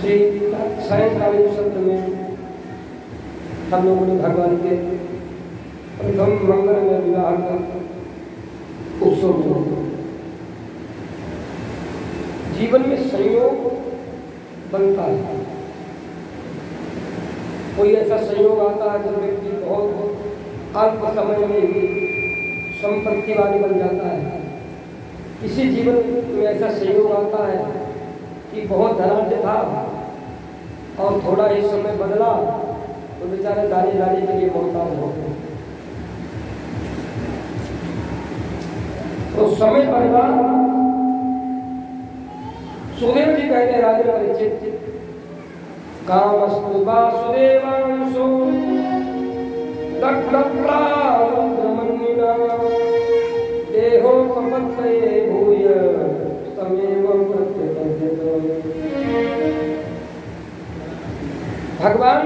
श्री सायंकालीन सत्र में हम लोगों ने भगवान के प्रथम मंगल में विवाह का उत्सव किया। जीवन में संयोग बनता है। कोई ऐसा संयोग आता है जब व्यक्ति बहुत अल्प समय में ही संपत्ति वाली बन जाता है। किसी जीवन में ऐसा संयोग आता है कि बहुत धनाढ्य था और थोड़ा ही समय बदला तो बेचारे दाने दाने के लिए मोहताज हो गए। तो समय बदला। सुदेव जी कहते हैं राजा परीक्षित, कामस्तु वासुदेवांशो दग्धप्राणमन्निना देहोपपत्तये भूय तमेव प्रत्यपद्यते। भगवान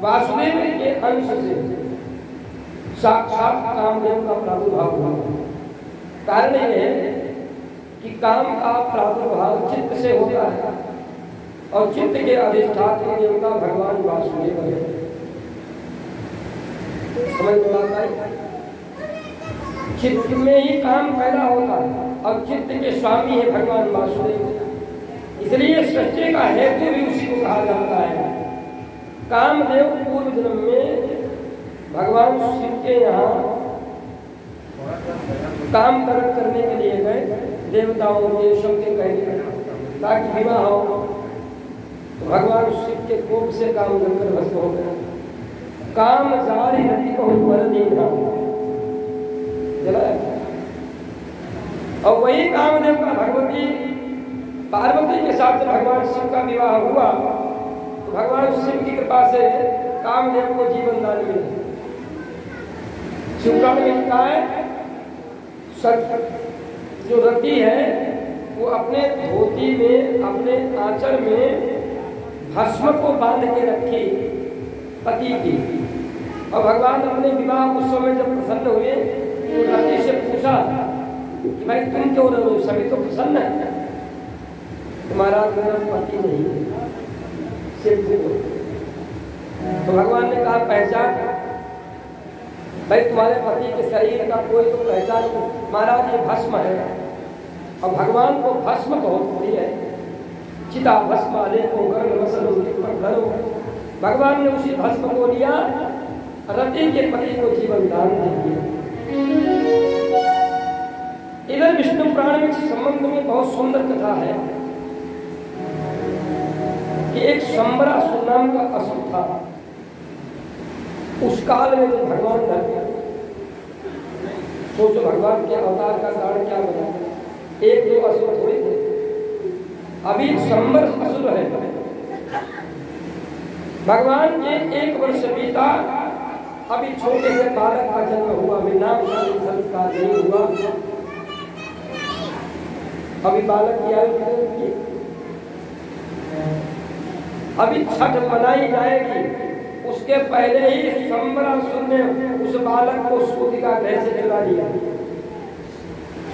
वासुदेव के अंश से साक्षात कामदेव का प्रादुर्भाव हुआ। कारण यह है कि काम का प्रादुर्भाव चित्त से होता है और चित्त के अधिष्ठात्री देवता भगवान वासुदेव है। समझ में आता है? चित्त में ही काम पैदा होता है और चित्त के स्वामी है भगवान वासुदेव। इसलिए सृष्टि का हेतु भी उसी को कहा जाता है। कामदेव पूर्व जन्म में भगवान शिव के यहाँ काम करने के लिए गए, देवताओं के सबके कहने ताकि विवाह हो। तो भगवान शिव के कोप से काम करकर भस्म हो गया। काम जारी नदी को जलाया। और वही कामदेव का भगवती पार्वती के साथ भगवान शिव का विवाह हुआ। तो भगवान शिव की कृपा से कामदेव को जीवन दान मिला। शिवपुराण में लिखा है, जो रति है वो अपने धोती में, अपने आंचल में भस्म को बांध के रखी पति की। और भगवान अपने विवाह उत्सव में जब प्रसन्न हुए तो रति से पूछा कि भाई तुम क्यों रहो, सभी तो प्रसन्न है, तुम्हारा मेरा पति नहीं है। तो भगवान ने कहा पहचान, भाई तुम्हारे पति के शरीर का कोई तो पहचान। महाराज ये भस्म है। और भगवान को भस्म बहुत प्रिय है। चिता भस्म आले को कर भगवान ने उसी भस्म को लिया, रति के पति को जीवन दान दे दिया। इधर विष्णु पुराण में संबंध में बहुत सुंदर कथा है कि एक शंबरासुर नाम का असुर था। उस काल में तो भगवान धरती, सोचो भगवान के अवतार का कारण क्या बना। एक दो असुर थोड़े थे, अभी शंबर असुर है। भगवान के 1 वर्ष बीता, अभी छोटे से बालक का जन्म हुआ, अभी नाम संस्कार नहीं हुआ। अभी बालक की आयु अभी छठ मनाई जाएगी। उसके पहले ही शंबरासुर ने उस बालक को सूतिका गृह से चुरा लिया।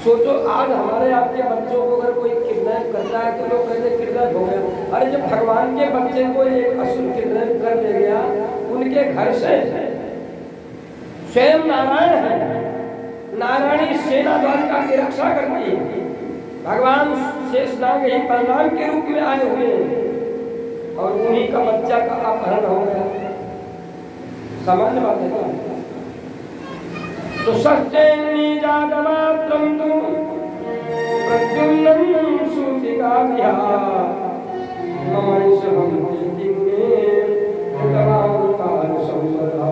सोचो आज हमारे आपके बच्चों को अगर कोई किडनैप करता है तो लोग कहते किडनैप हो गया। अरे जब भगवान के बच्चे को एक असुर किडनैप कर ले गया, उनके घर से स्वयं नारायण है, नारायणी सेना द्वारिका की रक्षा करती है। भगवान शेषनाग ही बलराम के रूप में आए हुए हैं और उन्हीं का बच्चा का अपहरण हो गया। सामान्य बात है। तो सत्येनी जातमात्रं तु प्रद्युम्नं सूतिकाभ्या ममैषहं दिग्मे तवावतार संवदा।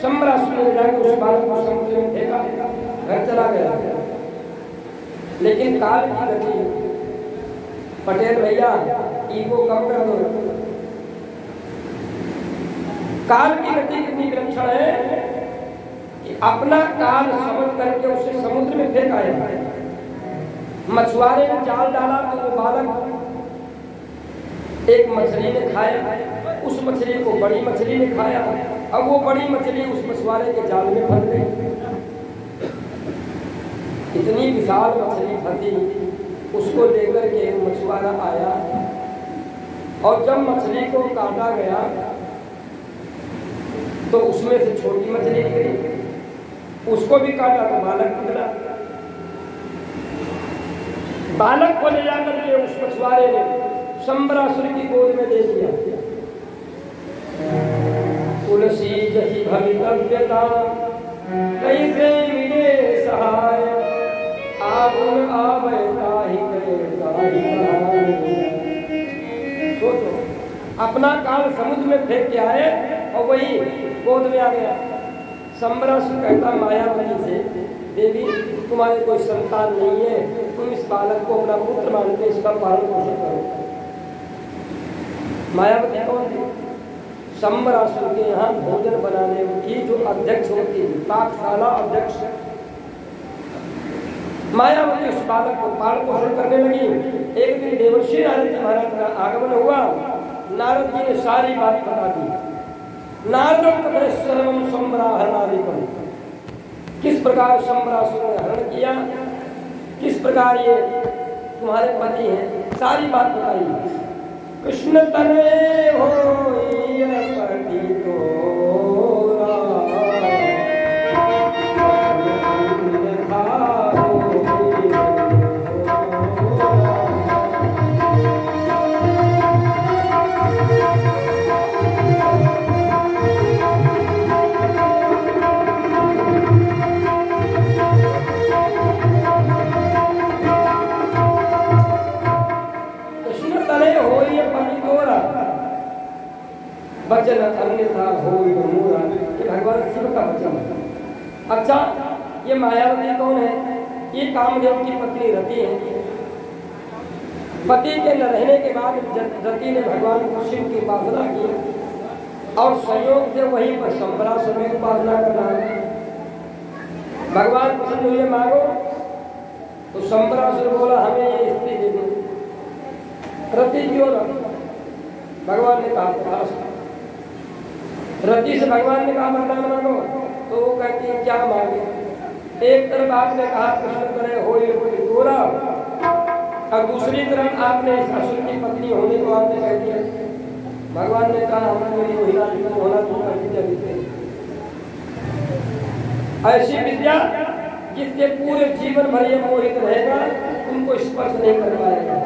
शंबरासुर ने जाकर उस बालक को समुद्र में फेंका, घर चला गया। लेकिन काल की गति, पटेल भैया ईगो कम कर दो। काल की गति कितनी विलक्षण है कि अपना काल समझ करके उसे समुद्र में फेंक आया। मछुआरे ने जाल डाला तो वो बालक एक मछली ने खाया, उस मछली को बड़ी मछली ने खाया। अब वो बड़ी मछली उस मछुआरे के जाल में फंस गई। इतनी विशाल मछली फंसी, उसको लेकर के मछुआरा आया और जब मछली को काटा गया तो उसमें से छोटी मछली निकली, उसको भी काटा तो बालक निकला। बालक को ले जाकर के उस मछुआरे ने शंबरासुर की गोद में दे दिया। तुलसी जसी भवितव्यता कैसे मिले सहाय, आगुन आवैता ही सोचो, अपना काल समुद्र में फेंक के आए और वही गोद में आ गया। शंबरासुर कहता मायावती से, देवी तुम्हारे कोई संतान नहीं है, तुम इस बालक को अपना पुत्र मान के इसका पालन पोषण करो। मायावती कौन थी? शंबरासुर के यहाँ भोजन बनाने की जो अध्यक्ष होती थी, पाकशाला अध्यक्ष। मायावती उस बालक को पालन पोषण करने लगी। एक दिन देवर्षि नारद जी महाराज का आगमन हुआ। नारद जी ने सारी बात बता दी। नारद कथे सर्वम शंबराहरणादिकम, किस प्रकार शंबरासुर ने हरण किया, किस प्रकार ये तुम्हारे पति हैं, सारी बात बताई। कृष्ण तने हो पति तोरा, वचन अन्यथा हो मूरा, ये भगवान शिव का वचन है। अच्छा, ये मायावती कौन है? ये कामदेव की पत्नी रति है। पति के न रहने के बाद रति ने भगवान शिव की उपासना की और संयोग से वहीं पर शंबरासुर की उपासना करना है। भगवान प्रसन्न हुए, मांगो। तो शंबरासुर बोला हमें ये स्त्री दे दो। रति क्यों ना? भगवान ने कहा रति से भगवान ने कहा वरदान मांगो, तो वो कहती है क्या मांगे? एक तरफ आपने कहा कृष्ण करे हो गोरा, और दूसरी तरफ आपने असुर की पत्नी होने को आपने कह दिया। भगवान ने कहा हमें मेरी होना तुम्हारा विद्या विद्या, ऐसी विद्या जिससे पूरे जीवन भर ये मोहित रहेगा, तुमको स्पर्श नहीं कर पाएगा।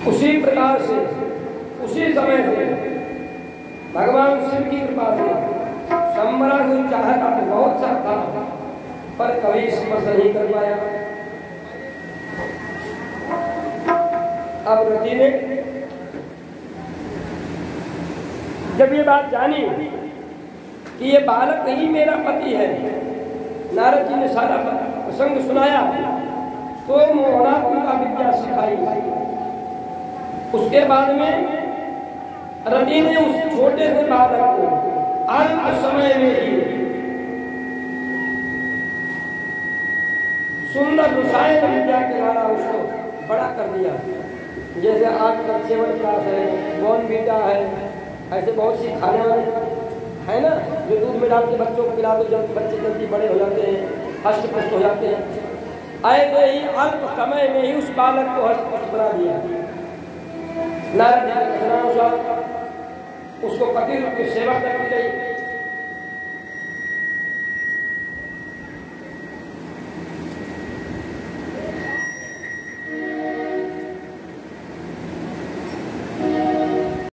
उसी प्रकार से उसी समय से भगवान शिव की कृपा से शंबरासुर चाहता तो बहुत सा था, पर कभी स्पर्श नहीं कर पाया। अब रति ने जब ये बात जानी कि ये बालक ही मेरा पति है, नारद जी ने सारा प्रसंग सुनाया, तो मोहनात्मिका विद्या सिखाई। उसके बाद में रति ने उस छोटे से बालक को अल्प समय में ही सुंदर रसायन विद्या के द्वारा उसको बड़ा कर दिया। जैसे आज तक 7 क्लास है, बॉर्नवीटा है, ऐसे बहुत सी खाने वाले है ना, जो दूध में डाल के बच्चों को पिला दो, जब बच्चे जल्दी बड़े हो जाते हैं, हष्ट-पुष्ट हो जाते हैं। ऐसे ही अल्प समय में ही उस बालक को हष्ट-पुष्ट बना दिया। नारद जी के कथनानुसार उसको पति रूप की सेवा करनी चाहिए।